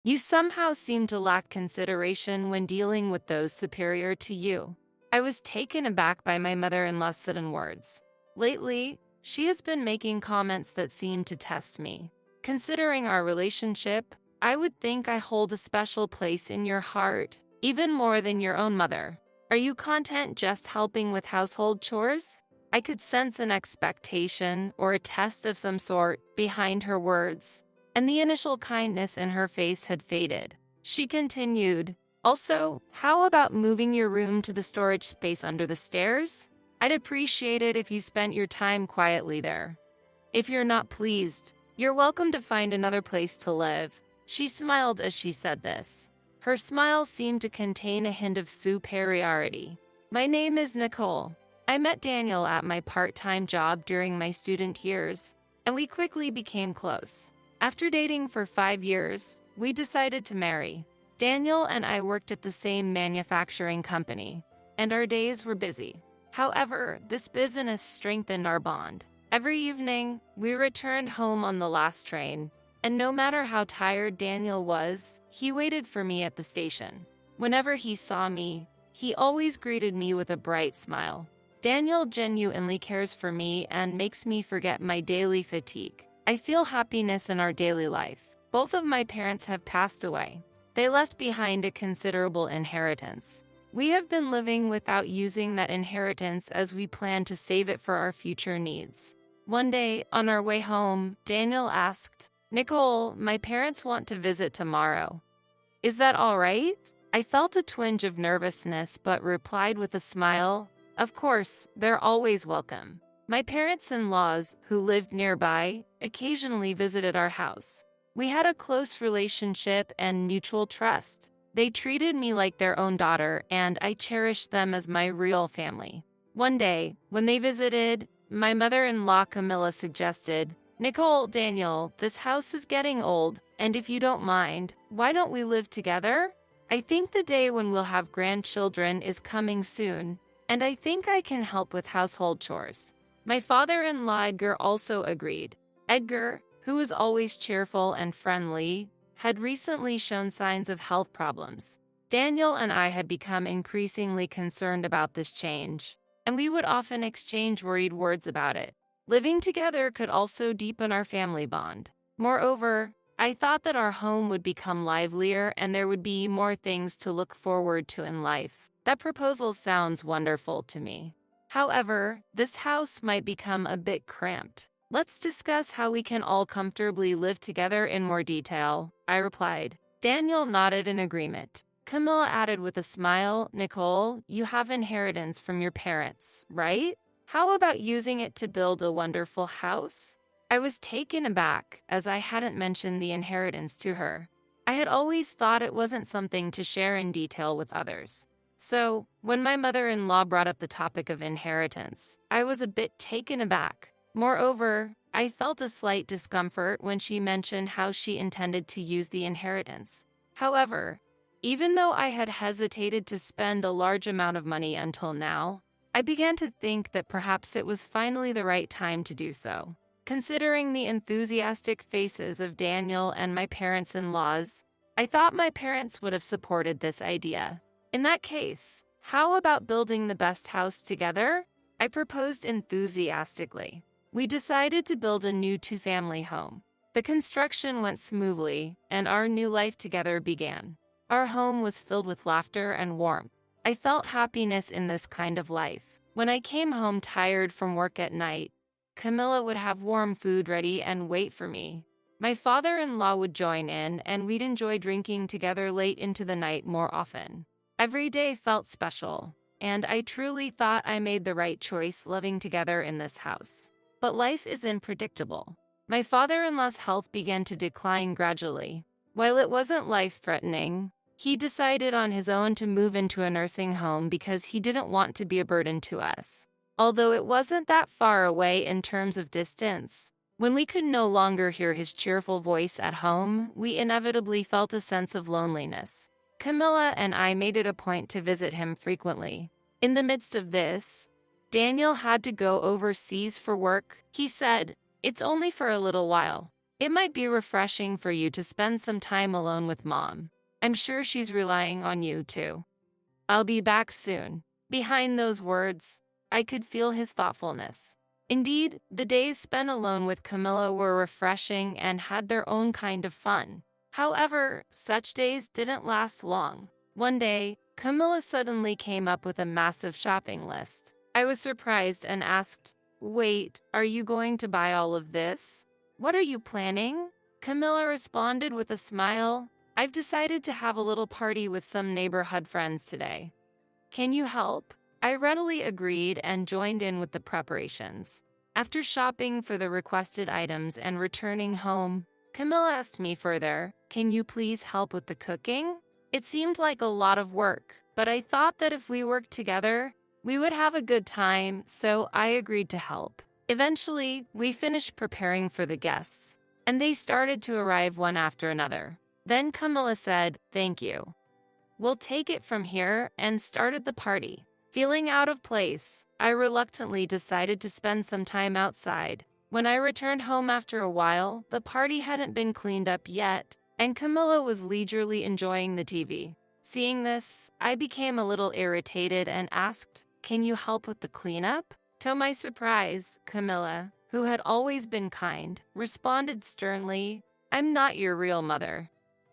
You somehow seem to lack consideration when dealing with those superior to you. I was taken aback by my mother-in-law's sudden words. Lately, she has been making comments that seem to test me. Considering our relationship, I would think I hold a special place in your heart, even more than your own mother. Are you content just helping with household chores? I could sense an expectation or a test of some sort behind her words, and the initial kindness in her face had faded. She continued, "Also, how about moving your room to the storage space under the stairs? I'd appreciate it if you spent your time quietly there. If you're not pleased, you're welcome to find another place to live." She smiled as she said this. Her smile seemed to contain a hint of superiority. "My name is Nicole. I met Daniel at my part-time job during my student years, and we quickly became close. After dating for 5 years, we decided to marry. Daniel and I worked at the same manufacturing company, and our days were busy. However, this business strengthened our bond. Every evening, we returned home on the last train, and no matter how tired Daniel was, he waited for me at the station. Whenever he saw me, he always greeted me with a bright smile. Daniel genuinely cares for me and makes me forget my daily fatigue. I feel happiness in our daily life. Both of my parents have passed away. They left behind a considerable inheritance. We have been living without using that inheritance as we plan to save it for our future needs. One day, on our way home, Daniel asked, 'Nicole, my parents want to visit tomorrow. Is that all right?' I felt a twinge of nervousness but replied with a smile, 'Of course, they're always welcome.' My parents-in-laws, who lived nearby, occasionally visited our house. We had a close relationship and mutual trust. They treated me like their own daughter, and I cherished them as my real family. One day, when they visited, my mother-in-law Camilla suggested, 'Nicole, Daniel, this house is getting old, and if you don't mind, why don't we live together? I think the day when we'll have grandchildren is coming soon, and I think I can help with household chores.' My father-in-law Edgar also agreed. Edgar, who was always cheerful and friendly, had recently shown signs of health problems. Daniel and I had become increasingly concerned about this change, and we would often exchange worried words about it. Living together could also deepen our family bond. Moreover, I thought that our home would become livelier and there would be more things to look forward to in life. That proposal sounds wonderful to me. However, this house might become a bit cramped. Let's discuss how we can all comfortably live together in more detail, I replied. Daniel nodded in agreement. Camilla added with a smile, 'Nicole, you have inheritance from your parents, right? How about using it to build a wonderful house?' I was taken aback, as I hadn't mentioned the inheritance to her. I had always thought it wasn't something to share in detail with others. So, when my mother-in-law brought up the topic of inheritance, I was a bit taken aback. Moreover, I felt a slight discomfort when she mentioned how she intended to use the inheritance. However, even though I had hesitated to spend a large amount of money until now, I began to think that perhaps it was finally the right time to do so. Considering the enthusiastic faces of Daniel and my parents-in-laws, I thought my parents would have supported this idea. In that case, how about building the best house together? I proposed enthusiastically. We decided to build a new two-family home. The construction went smoothly, and our new life together began. Our home was filled with laughter and warmth. I felt happiness in this kind of life. When I came home tired from work at night, Camilla would have warm food ready and wait for me. My father-in-law would join in, and we'd enjoy drinking together late into the night more often. Every day felt special, and I truly thought I made the right choice living together in this house. But life is unpredictable. My father-in-law's health began to decline gradually. While it wasn't life-threatening, he decided on his own to move into a nursing home because he didn't want to be a burden to us. Although it wasn't that far away in terms of distance, when we could no longer hear his cheerful voice at home, we inevitably felt a sense of loneliness. Camilla and I made it a point to visit him frequently. In the midst of this, Daniel had to go overseas for work. He said, "It's only for a little while. It might be refreshing for you to spend some time alone with Mom. I'm sure she's relying on you too. I'll be back soon." Behind those words, I could feel his thoughtfulness. Indeed, the days spent alone with Camilla were refreshing and had their own kind of fun. However, such days didn't last long. One day, Camilla suddenly came up with a massive shopping list. I was surprised and asked, "Wait, are you going to buy all of this? What are you planning?" Camilla responded with a smile, "I've decided to have a little party with some neighborhood friends today. Can you help?" I readily agreed and joined in with the preparations. After shopping for the requested items and returning home, Camilla asked me further, "Can you please help with the cooking?" It seemed like a lot of work, but I thought that if we worked together, we would have a good time, so I agreed to help. Eventually, we finished preparing for the guests, and they started to arrive one after another. Then Camilla said, "Thank you. We'll take it from here," and started the party. Feeling out of place, I reluctantly decided to spend some time outside. When I returned home after a while, the party hadn't been cleaned up yet, and Camilla was leisurely enjoying the TV. Seeing this, I became a little irritated and asked, "Can you help with the cleanup?" To my surprise, Camilla, who had always been kind, responded sternly, "I'm not your real mother.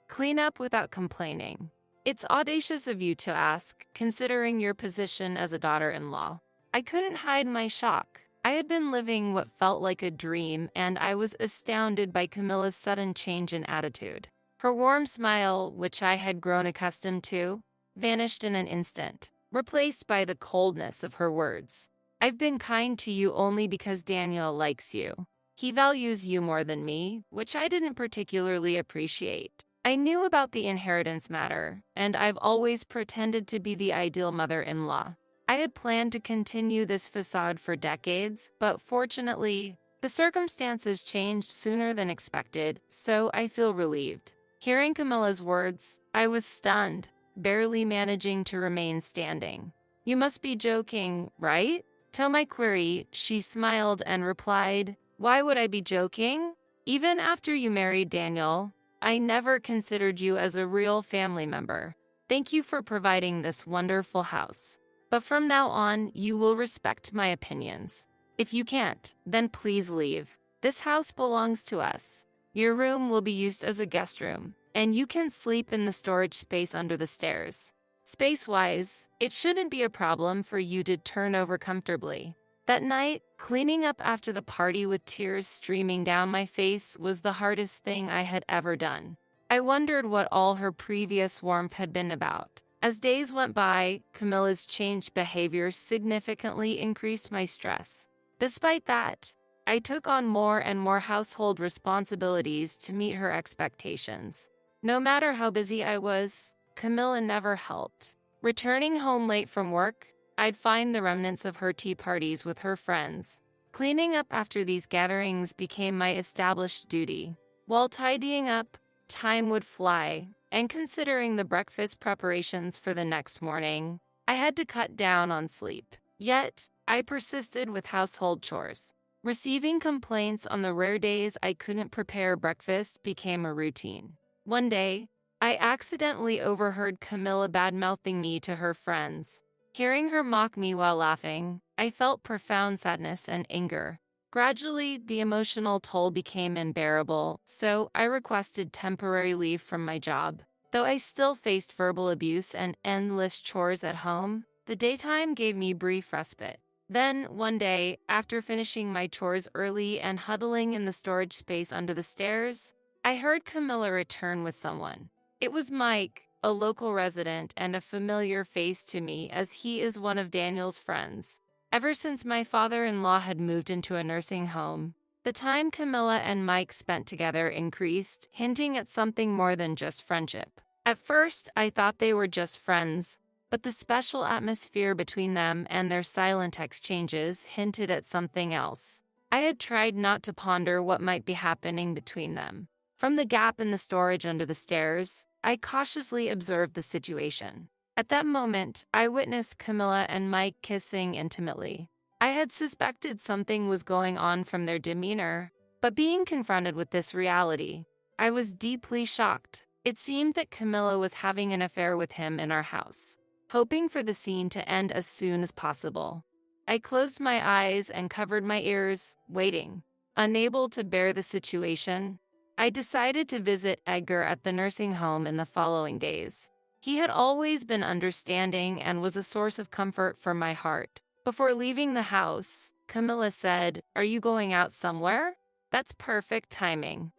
Clean up without complaining. It's audacious of you to ask, considering your position as a daughter-in-law." I couldn't hide my shock. I had been living what felt like a dream, and I was astounded by Camilla's sudden change in attitude. Her warm smile, which I had grown accustomed to, vanished in an instant, replaced by the coldness of her words. "I've been kind to you only because Daniel likes you. He values you more than me, which I didn't particularly appreciate. I knew about the inheritance matter, and I've always pretended to be the ideal mother-in-law. I had planned to continue this facade for decades, but fortunately, the circumstances changed sooner than expected, so I feel relieved." Hearing Camilla's words, I was stunned, barely managing to remain standing. "You must be joking, right?" To my query, she smiled and replied, "Why would I be joking? Even after you married Daniel, I never considered you as a real family member. Thank you for providing this wonderful house. But from now on, you will respect my opinions. If you can't, then please leave. This house belongs to us. Your room will be used as a guest room, and you can sleep in the storage space under the stairs. Space-wise, it shouldn't be a problem for you to turn over comfortably." That night, cleaning up after the party with tears streaming down my face was the hardest thing I had ever done. I wondered what all her previous warmth had been about. As days went by, Camilla's changed behavior significantly increased my stress. Despite that, I took on more and more household responsibilities to meet her expectations. No matter how busy I was, Camilla never helped. Returning home late from work, I'd find the remnants of her tea parties with her friends. Cleaning up after these gatherings became my established duty. While tidying up, time would fly, and considering the breakfast preparations for the next morning, I had to cut down on sleep. Yet, I persisted with household chores. Receiving complaints on the rare days I couldn't prepare breakfast became a routine. One day, I accidentally overheard Camilla bad-mouthing me to her friends. Hearing her mock me while laughing, I felt profound sadness and anger. Gradually, the emotional toll became unbearable, so I requested temporary leave from my job. Though I still faced verbal abuse and endless chores at home, the daytime gave me brief respite. Then, one day, after finishing my chores early and huddling in the storage space under the stairs, I heard Camilla return with someone. It was Mike, a local resident and a familiar face to me as he is one of Daniel's friends. Ever since my father-in-law had moved into a nursing home, the time Camilla and Mike spent together increased, hinting at something more than just friendship. At first, I thought they were just friends, but the special atmosphere between them and their silent exchanges hinted at something else. I had tried not to ponder what might be happening between them. From the gap in the storage under the stairs, I cautiously observed the situation. At that moment, I witnessed Camilla and Mike kissing intimately. I had suspected something was going on from their demeanor, But being confronted with this reality, I was deeply shocked. It seemed that Camilla was having an affair with him in our house. Hoping for the scene to end as soon as possible, I closed my eyes and covered my ears, waiting. Unable to bear the situation, I decided to visit Edgar at the nursing home in the following days. He had always been understanding and was a source of comfort for my heart. Before leaving the house, Camilla said, "Are you going out somewhere? That's perfect timing.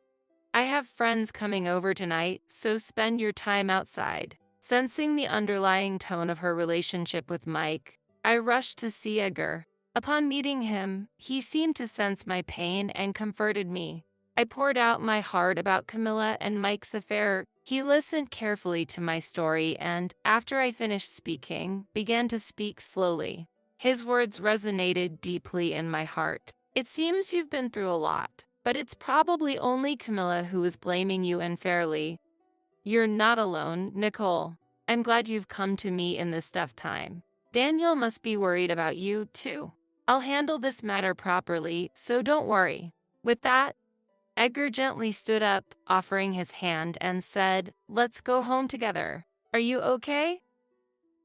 I have friends coming over tonight, so spend your time outside." Sensing the underlying tone of her relationship with Mike, I rushed to see Edgar. Upon meeting him, he seemed to sense my pain and comforted me. I poured out my heart about Camilla and Mike's affair. He listened carefully to my story and, after I finished speaking, began to speak slowly. His words resonated deeply in my heart. "It seems you've been through a lot, but it's probably only Camilla who is blaming you unfairly. You're not alone, Nicole. I'm glad you've come to me in this tough time. Daniel must be worried about you, too. I'll handle this matter properly, so don't worry." With that, Edgar gently stood up, offering his hand, and said, "Let's go home together. Are you okay?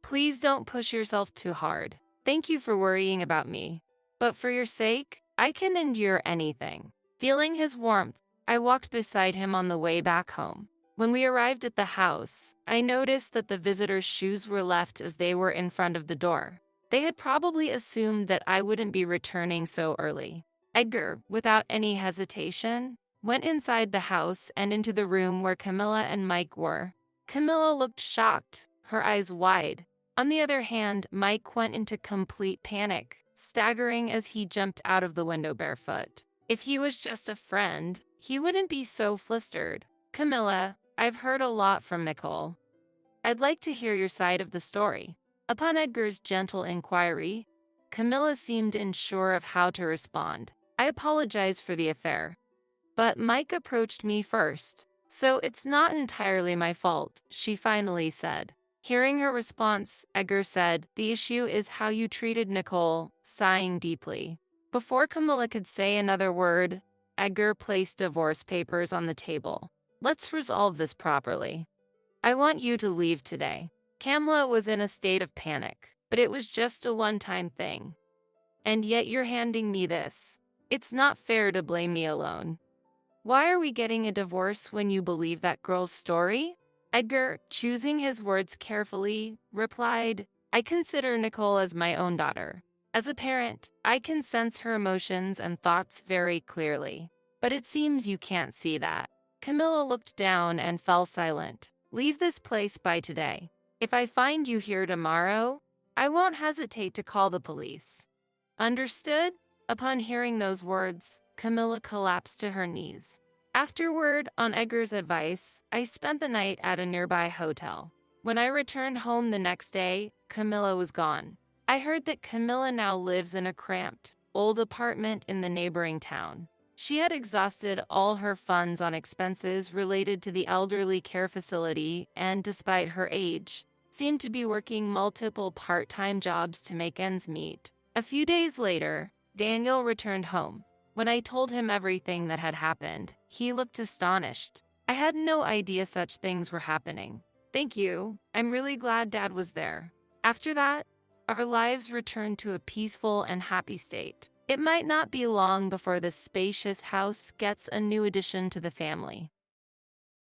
Please don't push yourself too hard. Thank you for worrying about me. But for your sake, I can endure anything." Feeling his warmth, I walked beside him on the way back home. When we arrived at the house, I noticed that the visitors' shoes were left as they were in front of the door. They had probably assumed that I wouldn't be returning so early. Edgar, without any hesitation, went inside the house and into the room where Camilla and Mike were. Camilla looked shocked, her eyes wide. On the other hand, Mike went into complete panic, staggering as he jumped out of the window barefoot. If he was just a friend, he wouldn't be so flustered. "Camilla, I've heard a lot from Nicole. I'd like to hear your side of the story." Upon Edgar's gentle inquiry, Camilla seemed unsure of how to respond. I apologized for the affair, but Mike approached me first, so it's not entirely my fault, she finally said. Hearing her response, Edgar said, "The issue is how you treated Nicole," sighing deeply. Before Camilla could say another word, Edgar placed divorce papers on the table. "Let's resolve this properly. I want you to leave today." Camilla was in a state of panic, but it was just a one-time thing. "And yet you're handing me this. It's not fair to blame me alone. Why are we getting a divorce when you believe that girl's story?" Edgar, choosing his words carefully, replied, "I consider Nicole as my own daughter. As a parent, I can sense her emotions and thoughts very clearly. But it seems you can't see that." Camilla looked down and fell silent. "Leave this place by today. If I find you here tomorrow, I won't hesitate to call the police. Understood?" Upon hearing those words, Camilla collapsed to her knees. Afterward, on Edgar's advice, I spent the night at a nearby hotel. When I returned home the next day, Camilla was gone. I heard that Camilla now lives in a cramped, old apartment in the neighboring town. She had exhausted all her funds on expenses related to the elderly care facility and, despite her age, seemed to be working multiple part-time jobs to make ends meet. A few days later, Daniel returned home. When I told him everything that had happened, he looked astonished. I had no idea such things were happening. "Thank you. I'm really glad Dad was there." After that, our lives returned to a peaceful and happy state. It might not be long before this spacious house gets a new addition to the family.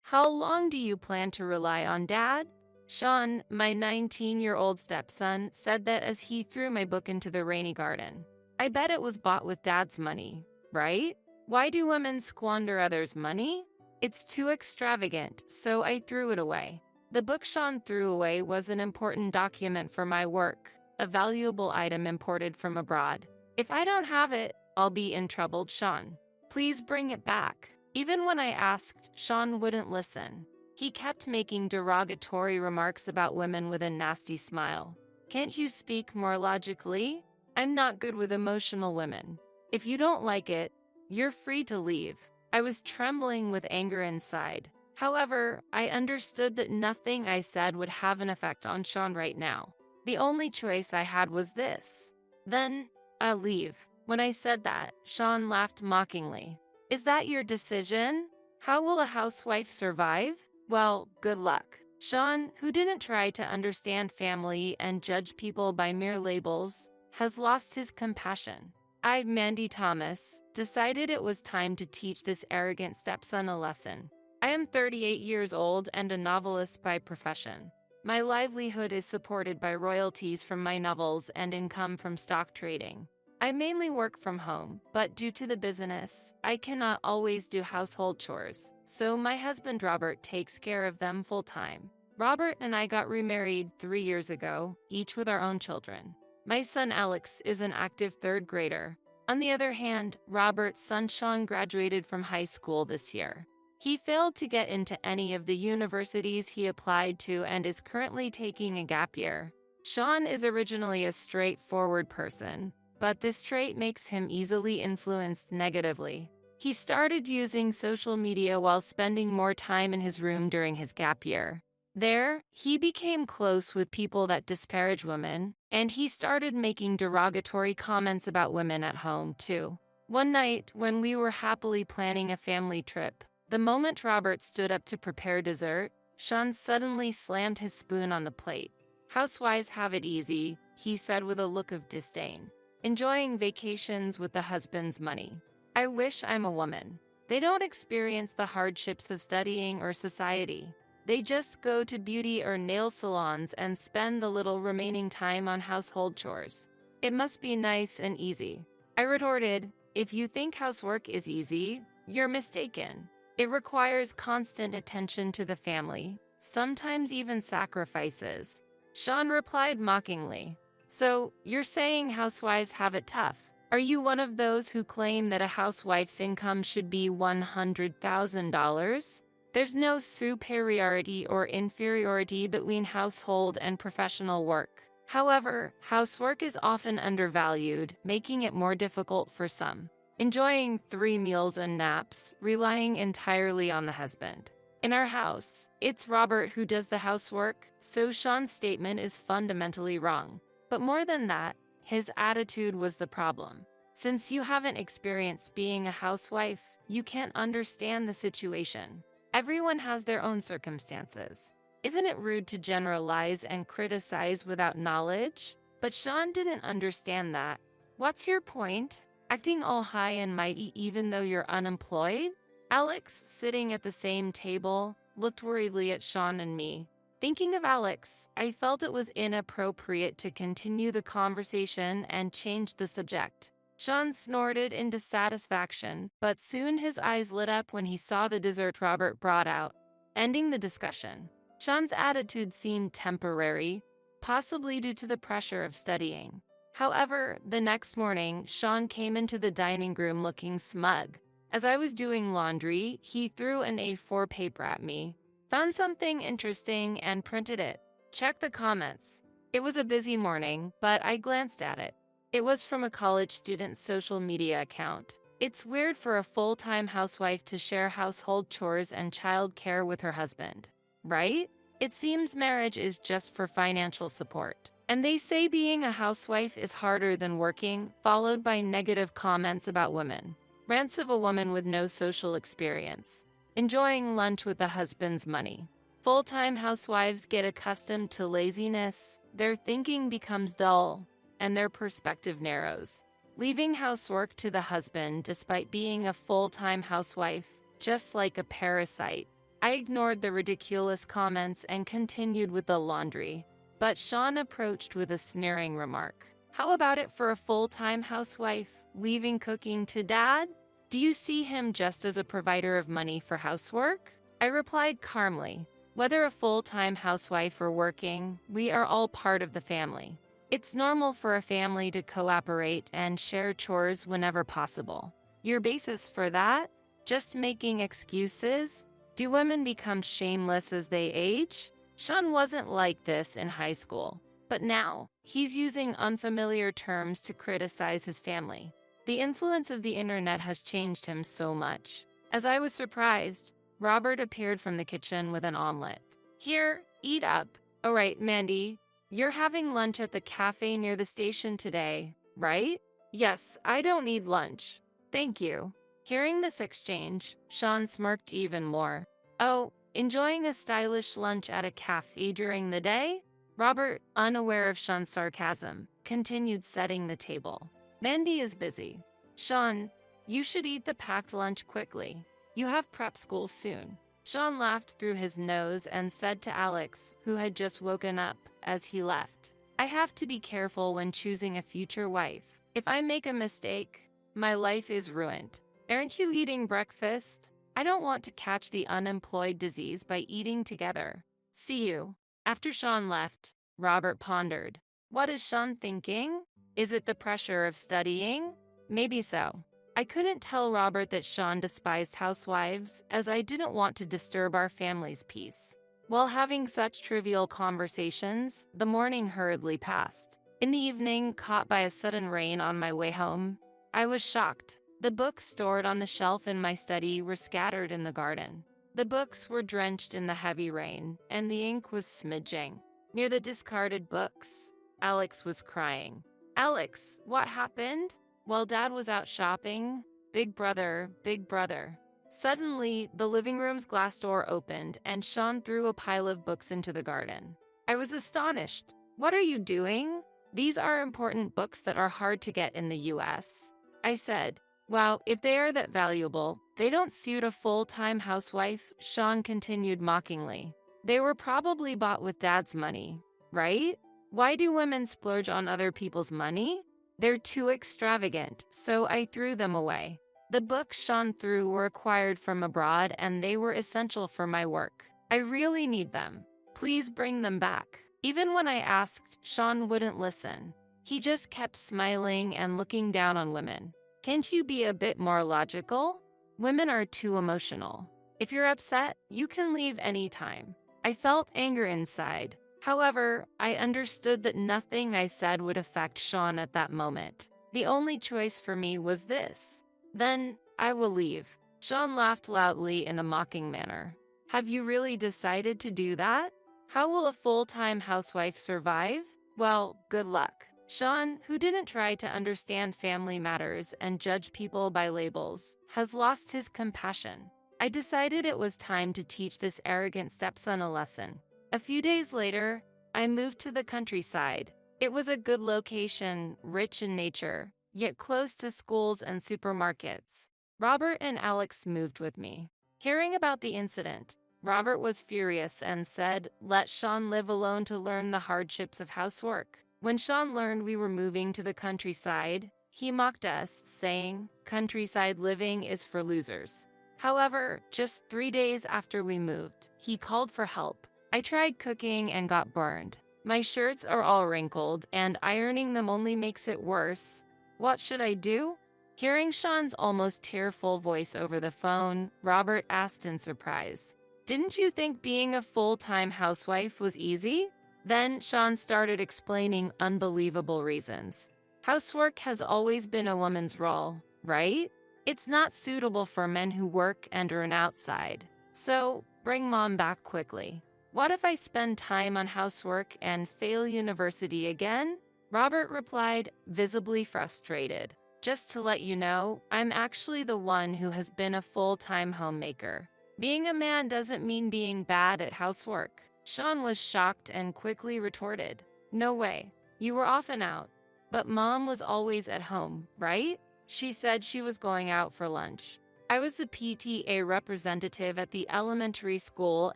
How long do you plan to rely on Dad? Sean, my 19-year-old stepson, said that as he threw my book into the rainy garden. "I bet it was bought with Dad's money, right? Why do women squander others' money? It's too extravagant, so I threw it away." The book Sean threw away was an important document for my work, a valuable item imported from abroad. "If I don't have it, I'll be in trouble, Sean. Please bring it back." Even when I asked, Sean wouldn't listen. He kept making derogatory remarks about women with a nasty smile. "Can't you speak more logically? I'm not good with emotional women. If you don't like it, you're free to leave." I was trembling with anger inside. However, I understood that nothing I said would have an effect on Sean right now. The only choice I had was this. "Then, I'll leave." When I said that, Sean laughed mockingly. Is that your decision? How will a housewife survive? Well, good luck. Sean, who didn't try to understand family and judge people by mere labels, has lost his compassion. I, Mandy Thomas, decided it was time to teach this arrogant stepson a lesson. I am 38 years old and a novelist by profession. My livelihood is supported by royalties from my novels and income from stock trading. I mainly work from home, but due to the business, I cannot always do household chores, so my husband Robert takes care of them full-time. Robert and I got remarried 3 years ago, each with our own children. My son Alex is an active third grader. On the other hand, Robert's son Sean graduated from high school this year. He failed to get into any of the universities he applied to and is currently taking a gap year. Sean is originally a straightforward person, but this trait makes him easily influenced negatively. He started using social media while spending more time in his room during his gap year. There, he became close with people that disparage women, and he started making derogatory comments about women at home, too. One night, when we were happily planning a family trip, the moment Robert stood up to prepare dessert, Sean suddenly slammed his spoon on the plate. "Housewives have it easy," he said with a look of disdain. "Enjoying vacations with the husband's money. I wish I'm a woman. They don't experience the hardships of studying or society. They just go to beauty or nail salons and spend the little remaining time on household chores. It must be nice and easy." I retorted, "If you think housework is easy, you're mistaken. It requires constant attention to the family, sometimes even sacrifices." Sean replied mockingly, "So, you're saying housewives have it tough? Are you one of those who claim that a housewife's income should be $100,000? There's no superiority or inferiority between household and professional work. However, housework is often undervalued, making it more difficult for some. Enjoying 3 meals and naps, relying entirely on the husband. In our house, it's Robert who does the housework, so Sean's statement is fundamentally wrong. But more than that, his attitude was the problem. Since you haven't experienced being a housewife, you can't understand the situation. Everyone has their own circumstances. Isn't it rude to generalize and criticize without knowledge? But Sean didn't understand that. What's your point? Acting all high and mighty even though you're unemployed? Alex, sitting at the same table, looked worriedly at Sean and me. Thinking of Alex, I felt it was inappropriate to continue the conversation and change the subject. Sean snorted in dissatisfaction, but soon his eyes lit up when he saw the dessert Robert brought out, ending the discussion. Sean's attitude seemed temporary, possibly due to the pressure of studying. However, the next morning, Sean came into the dining room looking smug. As I was doing laundry, he threw an A4 paper at me, found something interesting, and printed it. Check the comments. It was a busy morning, but I glanced at it. It was from a college student's social media account. It's weird for a full-time housewife to share household chores and childcare with her husband, right? It seems marriage is just for financial support. And they say being a housewife is harder than working, followed by negative comments about women. Rants of a woman with no social experience. Enjoying lunch with the husband's money. Full-time housewives get accustomed to laziness, their thinking becomes dull, and their perspective narrows. Leaving housework to the husband despite being a full-time housewife, just like a parasite. I ignored the ridiculous comments and continued with the laundry. But Sean approached with a sneering remark. "How about it for a full-time housewife, leaving cooking to dad? Do you see him just as a provider of money for housework?" I replied calmly, "Whether a full-time housewife or working, we are all part of the family. It's normal for a family to cooperate and share chores whenever possible. Your basis for that? Just making excuses? Do women become shameless as they age?" Sean wasn't like this in high school, but now he's using unfamiliar terms to criticize his family. The influence of the internet has changed him so much. As I was surprised, Robert appeared from the kitchen with an omelet. "Here, eat up. All right, Mandy, you're having lunch at the cafe near the station today, right?" "Yes, I don't need lunch. Thank you." Hearing this exchange, Sean smirked even more. Oh, enjoying a stylish lunch at a cafe during the day? Robert, unaware of Sean's sarcasm, continued setting the table. Mandy is busy. Sean, you should eat the packed lunch quickly. You have prep school soon. Sean laughed through his nose and said to Alex, who had just woken up, as he left, I have to be careful when choosing a future wife. If I make a mistake, my life is ruined. Aren't you eating breakfast? I don't want to catch the unemployed disease by eating together. See you. After Sean left, Robert pondered. What is Sean thinking? Is it the pressure of studying? Maybe so. I couldn't tell Robert that Sean despised housewives, as I didn't want to disturb our family's peace. While having such trivial conversations, the morning hurriedly passed. In the evening, caught by a sudden rain on my way home, I was shocked. The books stored on the shelf in my study were scattered in the garden. The books were drenched in the heavy rain, and the ink was smidging. Near the discarded books, Alex was crying. Alex, what happened? While Dad was out shopping, big brother, big brother. Suddenly, the living room's glass door opened and Sean threw a pile of books into the garden. I was astonished. What are you doing? These are important books that are hard to get in the US. I said, wow, if they are that valuable, they don't suit a full-time housewife, Sean continued mockingly. They were probably bought with Dad's money, right? Why do women splurge on other people's money? They're too extravagant, so I threw them away. The books Sean threw were acquired from abroad and they were essential for my work. I really need them. Please bring them back. Even when I asked, Sean wouldn't listen. He just kept smiling and looking down on women. Can't you be a bit more logical? Women are too emotional. If you're upset, you can leave anytime. I felt anger inside. However, I understood that nothing I said would affect Sean at that moment. The only choice for me was this. Then, I will leave. Sean laughed loudly in a mocking manner. Have you really decided to do that? How will a full-time housewife survive? Well, good luck. Sean, who didn't try to understand family matters and judge people by labels, has lost his compassion. I decided it was time to teach this arrogant stepson a lesson. A few days later, I moved to the countryside. It was a good location, rich in nature, yet close to schools and supermarkets. Robert and Alex moved with me. Hearing about the incident, Robert was furious and said, let Sean live alone to learn the hardships of housework. When Sean learned we were moving to the countryside, he mocked us, saying, countryside living is for losers. However, just 3 days after we moved, he called for help. I tried cooking and got burned. My shirts are all wrinkled, and ironing them only makes it worse. What should I do? Hearing Sean's almost tearful voice over the phone, Robert asked in surprise, didn't you think being a full-time housewife was easy? Then Sean started explaining unbelievable reasons. Housework has always been a woman's role, right? It's not suitable for men who work and earn outside. So, bring mom back quickly. What if I spend time on housework and fail university again? Robert replied, visibly frustrated. Just to let you know, I'm actually the one who has been a full-time homemaker. Being a man doesn't mean being bad at housework. Sean was shocked and quickly retorted, no way. You were often out. But mom was always at home, right? She said she was going out for lunch. I was the PTA representative at the elementary school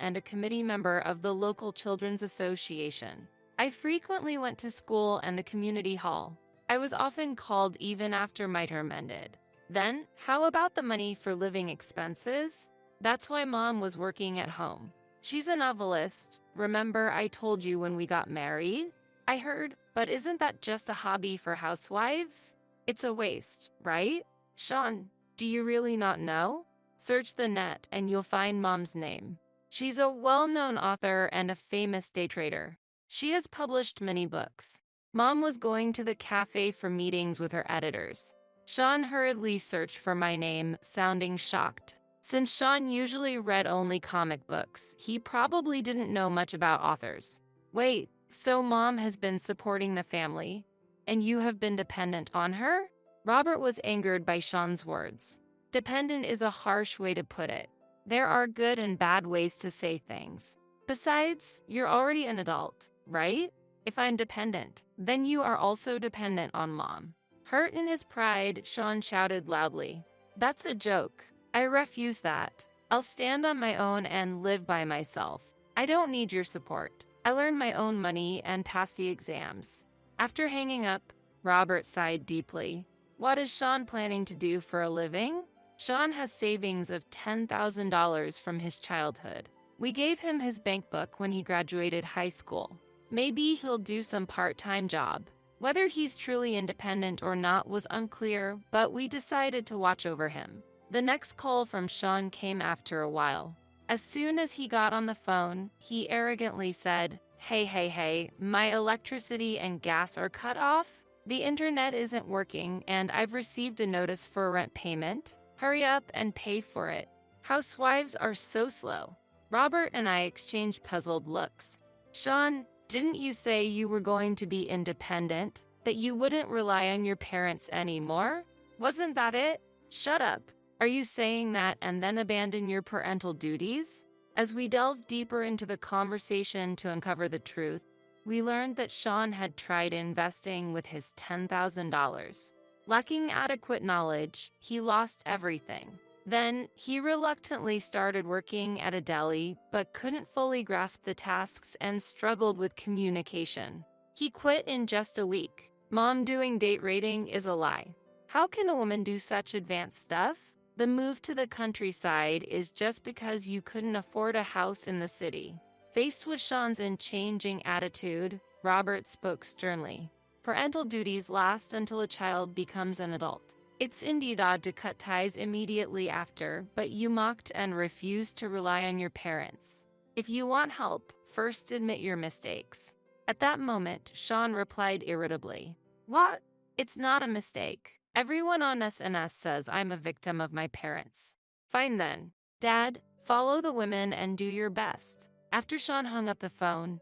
and a committee member of the local children's association. I frequently went to school and the community hall. I was often called even after my term ended. Then, how about the money for living expenses? That's why mom was working at home. She's a novelist. Remember I told you when we got married? I heard, but isn't that just a hobby for housewives? It's a waste, right? Sean, do you really not know? Search the net and you'll find mom's name. She's a well-known author and a famous day trader. She has published many books. Mom was going to the cafe for meetings with her editors. Sean hurriedly searched for my name, sounding shocked. Since Sean usually read only comic books, he probably didn't know much about authors. Wait, so mom has been supporting the family, and you have been dependent on her? Robert was angered by Sean's words. Dependent is a harsh way to put it. There are good and bad ways to say things. Besides, you're already an adult, right? If I'm dependent, then you are also dependent on mom. Hurt in his pride, Sean shouted loudly. That's a joke. I refuse that. I'll stand on my own and live by myself. I don't need your support. I learned my own money and passed the exams. After hanging up, Robert sighed deeply. What is Sean planning to do for a living? Sean has savings of $10,000 from his childhood. We gave him his bank book when he graduated high school. Maybe he'll do some part-time job. Whether he's truly independent or not was unclear, but we decided to watch over him. The next call from Sean came after a while. As soon as he got on the phone, he arrogantly said, Hey, my electricity and gas are cut off. The internet isn't working and I've received a notice for a rent payment. Hurry up and pay for it. Housewives are so slow. Robert and I exchanged puzzled looks. Sean, didn't you say you were going to be independent? That you wouldn't rely on your parents anymore? Wasn't that it? Shut up. Are you saying that and then abandon your parental duties? As we delved deeper into the conversation to uncover the truth, we learned that Sean had tried investing with his $10,000. Lacking adequate knowledge, he lost everything. Then, he reluctantly started working at a deli, but couldn't fully grasp the tasks and struggled with communication. He quit in just a week. Mom doing date rating is a lie. How can a woman do such advanced stuff? The move to the countryside is just because you couldn't afford a house in the city. Faced with Sean's unchanging attitude, Robert spoke sternly. Parental duties last until a child becomes an adult. It's indeed odd to cut ties immediately after, but you mocked and refused to rely on your parents. If you want help, first admit your mistakes. At that moment, Sean replied irritably. What? It's not a mistake. Everyone on SNS says I'm a victim of my parents. Fine then. Dad, follow the women and do your best. After Sean hung up the phone,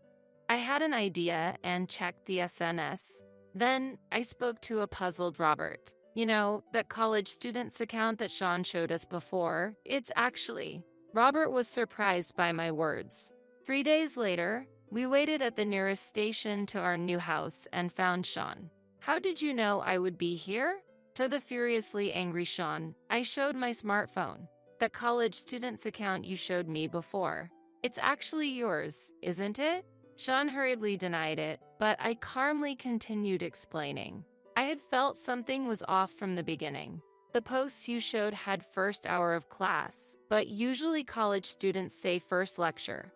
I had an idea and checked the SNS. Then, I spoke to a puzzled Robert. You know, that college students account that Sean showed us before, it's actually. Robert was surprised by my words. 3 days later, we waited at the nearest station to our new house and found Sean. How did you know I would be here? To the furiously angry Sean, I showed my smartphone. That college students account you showed me before. It's actually yours, isn't it? Sean hurriedly denied it, but I calmly continued explaining. I had felt something was off from the beginning. The posts you showed had first hour of class, but usually college students say first lecture.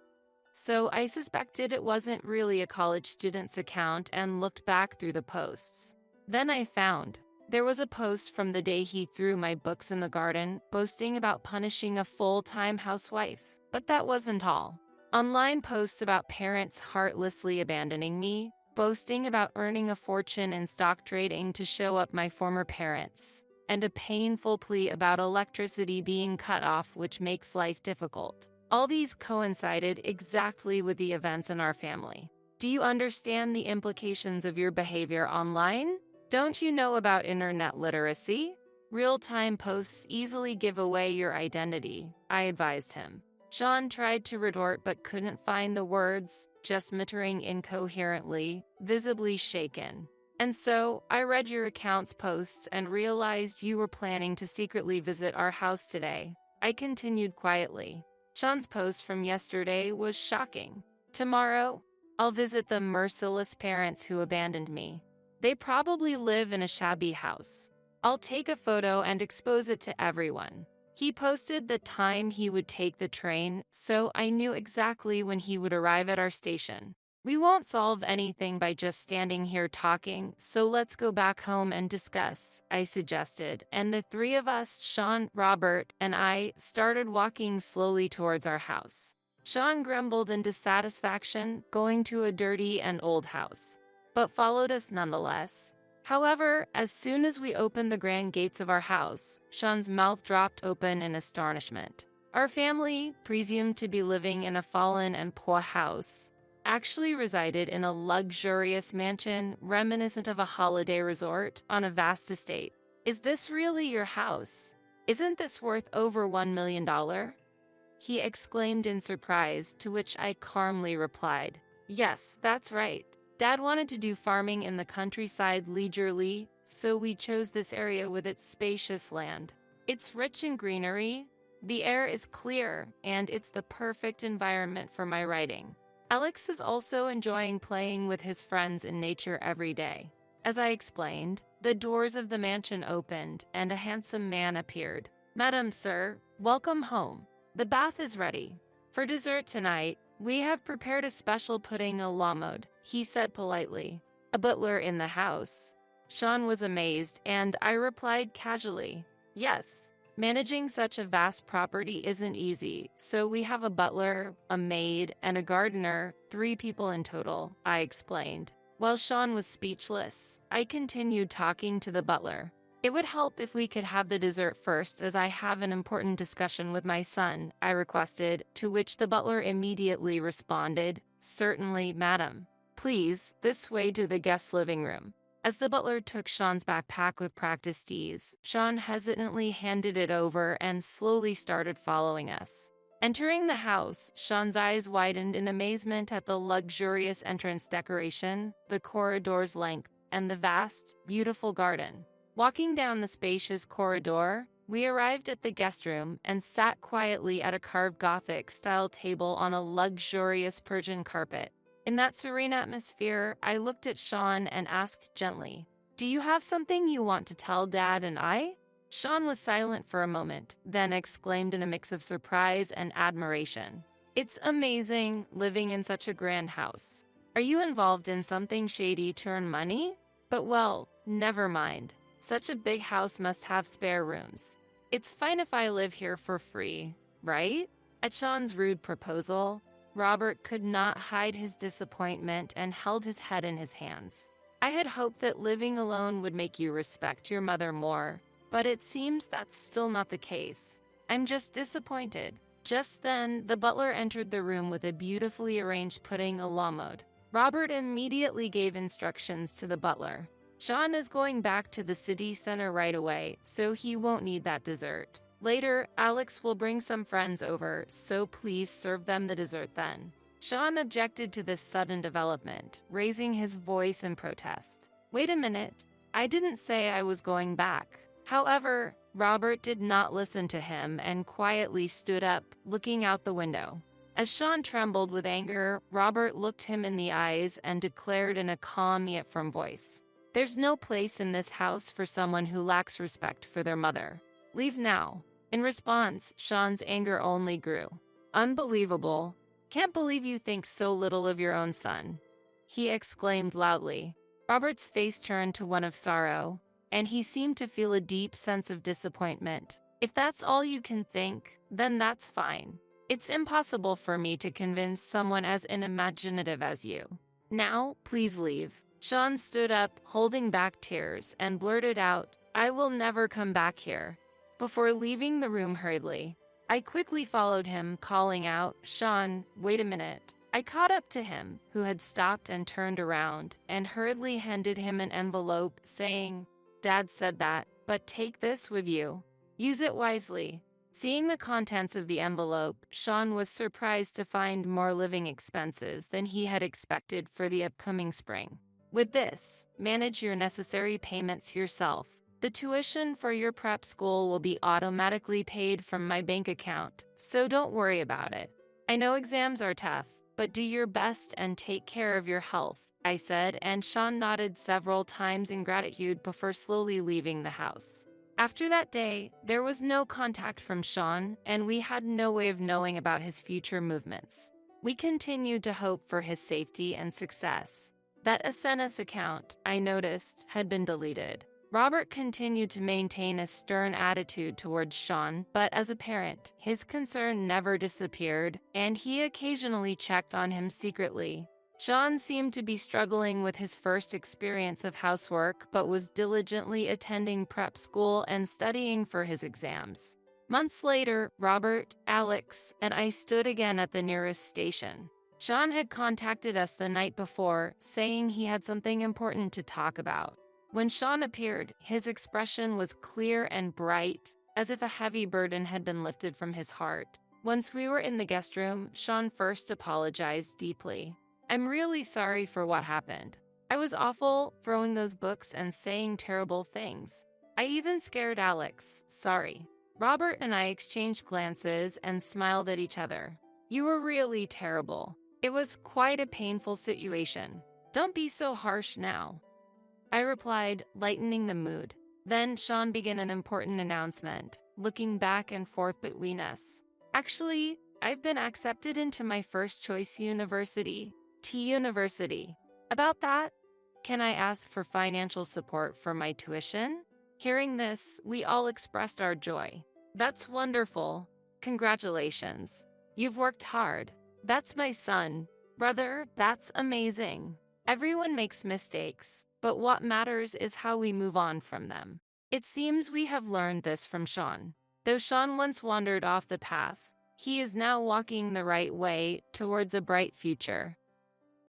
So I suspected it wasn't really a college student's account and looked back through the posts. Then I found there was a post from the day he threw my books in the garden, boasting about punishing a full-time housewife. But that wasn't all. Online posts about parents heartlessly abandoning me, boasting about earning a fortune in stock trading to show up my former parents, and a painful plea about electricity being cut off, which makes life difficult. All these coincided exactly with the events in our family. Do you understand the implications of your behavior online? Don't you know about internet literacy? Real-time posts easily give away your identity, I advised him. Sean tried to retort but couldn't find the words, just muttering incoherently, visibly shaken. And so, I read your account's posts and realized you were planning to secretly visit our house today. I continued quietly. Sean's post from yesterday was shocking. Tomorrow, I'll visit the merciless parents who abandoned me. They probably live in a shabby house. I'll take a photo and expose it to everyone. He posted the time he would take the train, so I knew exactly when he would arrive at our station. We won't solve anything by just standing here talking, so let's go back home and discuss, I suggested, and the three of us, Sean, Robert, and I, started walking slowly towards our house. Sean grumbled in dissatisfaction, going to a dirty and old house, but followed us nonetheless. However, as soon as we opened the grand gates of our house, Sean's mouth dropped open in astonishment. Our family, presumed to be living in a fallen and poor house, actually resided in a luxurious mansion reminiscent of a holiday resort on a vast estate. Is this really your house? Isn't this worth over $1 million? He exclaimed in surprise, to which I calmly replied, "Yes, that's right. Dad wanted to do farming in the countryside leisurely, so we chose this area with its spacious land. It's rich in greenery, the air is clear, and it's the perfect environment for my writing. Alex is also enjoying playing with his friends in nature every day." As I explained, the doors of the mansion opened and a handsome man appeared. "Madam, sir, welcome home. The bath is ready. For dessert tonight, we have prepared a special pudding a la mode," he said politely. "A butler in the house?" Sean was amazed, and I replied casually, "Yes. Managing such a vast property isn't easy, so we have a butler, a maid, and a gardener, 3 people in total," I explained. While Sean was speechless, I continued talking to the butler. "It would help if we could have the dessert first, as I have an important discussion with my son," I requested, to which the butler immediately responded, "Certainly, madam. Please, this way to the guest living room." As the butler took Sean's backpack with practiced ease, Sean hesitantly handed it over and slowly started following us. Entering the house, Sean's eyes widened in amazement at the luxurious entrance decoration, the corridor's length, and the vast, beautiful garden. Walking down the spacious corridor, we arrived at the guest room and sat quietly at a carved Gothic-style table on a luxurious Persian carpet. In that serene atmosphere, I looked at Sean and asked gently, "Do you have something you want to tell Dad and I?" Sean was silent for a moment, then exclaimed in a mix of surprise and admiration, "It's amazing living in such a grand house. Are you involved in something shady to earn money? But well, never mind. Such a big house must have spare rooms. It's fine if I live here for free, right?" At Sean's rude proposal, Robert could not hide his disappointment and held his head in his hands. "I had hoped that living alone would make you respect your mother more, but it seems that's still not the case. I'm just disappointed." Just then, the butler entered the room with a beautifully arranged pudding a la mode. Robert immediately gave instructions to the butler. "Sean is going back to the city center right away, so he won't need that dessert. Later, Alex will bring some friends over, so please serve them the dessert then." Sean objected to this sudden development, raising his voice in protest. "Wait a minute, I didn't say I was going back." However, Robert did not listen to him and quietly stood up, looking out the window. As Sean trembled with anger, Robert looked him in the eyes and declared in a calm yet firm voice, "There's no place in this house for someone who lacks respect for their mother. Leave now." In response, Sean's anger only grew. "Unbelievable. Can't believe you think so little of your own son," he exclaimed loudly. Robert's face turned to one of sorrow, and he seemed to feel a deep sense of disappointment. "If that's all you can think, then that's fine. It's impossible for me to convince someone as unimaginative as you. Now, please leave." Sean stood up, holding back tears, and blurted out, "I will never come back here," before leaving the room hurriedly. I quickly followed him, calling out, "Sean, wait a minute." I caught up to him, who had stopped and turned around, and hurriedly handed him an envelope, saying, "Dad said that, but take this with you. Use it wisely." Seeing the contents of the envelope, Sean was surprised to find more living expenses than he had expected for the upcoming spring. "With this, manage your necessary payments yourself. The tuition for your prep school will be automatically paid from my bank account, so don't worry about it. I know exams are tough, but do your best and take care of your health," I said, and Sean nodded several times in gratitude before slowly leaving the house. After that day, there was no contact from Sean, and we had no way of knowing about his future movements. We continued to hope for his safety and success. That SNS account, I noticed, had been deleted. Robert continued to maintain a stern attitude towards Sean, but as a parent, his concern never disappeared, and he occasionally checked on him secretly. Sean seemed to be struggling with his first experience of housework, but was diligently attending prep school and studying for his exams. Months later, Robert, Alex, and I stood again at the nearest station. Sean had contacted us the night before, saying he had something important to talk about. When Sean appeared, his expression was clear and bright, as if a heavy burden had been lifted from his heart. Once we were in the guest room, Sean first apologized deeply. "I'm really sorry for what happened. I was awful, throwing those books and saying terrible things. I even scared Alex. Sorry." Robert and I exchanged glances and smiled at each other. "You were really terrible. It was quite a painful situation. Don't be so harsh now," I replied, lightening the mood. Then Sean began an important announcement, looking back and forth between us. "Actually, I've been accepted into my first choice university, T University. About that, can I ask for financial support for my tuition?" Hearing this, we all expressed our joy. "That's wonderful. Congratulations. You've worked hard." "That's my son. Brother, that's amazing." Everyone makes mistakes, but what matters is how we move on from them. It seems we have learned this from Sean. Though Sean once wandered off the path, he is now walking the right way towards a bright future.